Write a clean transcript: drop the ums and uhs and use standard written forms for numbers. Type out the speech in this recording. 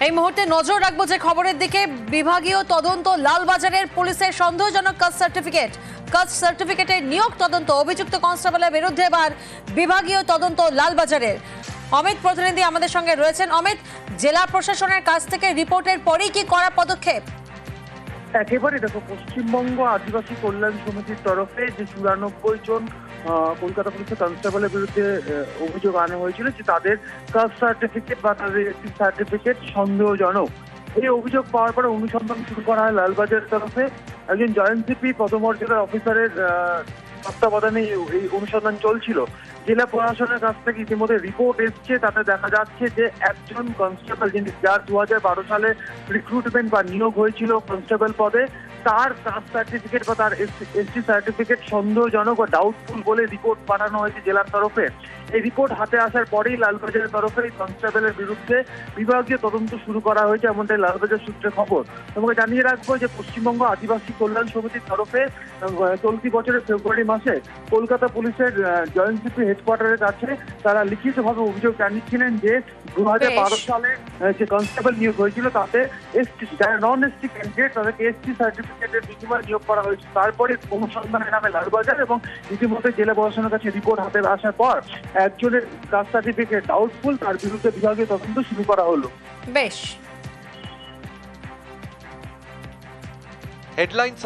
এই মুহূর্তে নজর রাখবো যে খবরের দিকে। বিভাগীয় তদন্ত, লালবাজারের পুলিশের সন্দেহজনক কাস্ট সার্টিফিকেটের নিয়োগ তদন্ত, অভিযুক্ত কনস্টেবলের বিরুদ্ধে এবার বিভাগীয় তদন্ত লালবাজারের। অমিত প্রতিনিধি আমাদের সঙ্গে রয়েছেন। অমিত, জেলা প্রশাসনের কাছ থেকে রিপোর্টের পরেই কি করা পদক্ষেপ? একেবারে দেখো, পশ্চিমবঙ্গ আদিবাসী কল্যাণ সমিতির তরফে যে 94 জন কলকাতা পুলিশের কনস্টেবলের বিরুদ্ধে অভিযোগ আনা হয়েছিল যে তাদের কাস্ট সার্টিফিকেট বা তাদের একটি সার্টিফিকেট সন্দেহজনক। এই অভিযোগ পাওয়ার পরে অনুসন্ধান শুরু করা হয় লালবাজারের তরফে। একজন জয়েন্ট সিপি পদমর্যাদার অফিসারের তত্ত্বাবধানে এই অনুসন্ধান চলছিল। জেলা প্রশাসনের কাছ থেকে ইতিমধ্যে রিপোর্ট এসছে, তাতে দেখা যাচ্ছে যে একজন কনস্টেবল যার 2012 সালে রিক্রুটমেন্ট বা নিয়োগ হয়েছিল কনস্টেবল পদে, তার কাস্ট সার্টিফিকেট বা তার এসটি সার্টিফিকেট সন্দেহজনক বা ডাউটফুল বলে রিপোর্ট পাঠানো হয়েছে জেলার তরফে। এই রিপোর্ট হাতে আসার পরেই লালবাজারের তরফে কনস্টেবলের বিরুদ্ধে বিভাগীয় তদন্ত শুরু করা হয়েছে, এমনটাই লালবাজার সূত্রে খবর। তোমাকে জানিয়ে রাখবো যে পশ্চিমবঙ্গ আদিবাসী কল্যাণ সমিতির তরফে চলতি বছরের ফেব্রুয়ারি মাসে কলকাতা পুলিশের জয়েন্ট সিপি হেডকোয়ার্টারের কাছে তারা লিখিতভাবে অভিযোগ জানিয়েছিলেন যে 2012 সালে যে কনস্টেবল নিয়োগ হয়েছিল তাতে এসটি, যারা নন এসটি ক্যান্ডিডেট তাদেরকে এসটি সার্টিফিকেটের বিনিময়ে নিয়োগ করা হয়েছে। তারপরে অনুসন্ধানের নামে লালবাজার এবং ইতিমধ্যে জেলা প্রশাসনের কাছে রিপোর্ট হাতে আসার পর একজনের কাস্ট সার্টিফিকেট ডাউটফুল, তার বিরুদ্ধে বিভাগীয় তদন্ত শুরু করা হলো। বেশ। হেডলাইন্স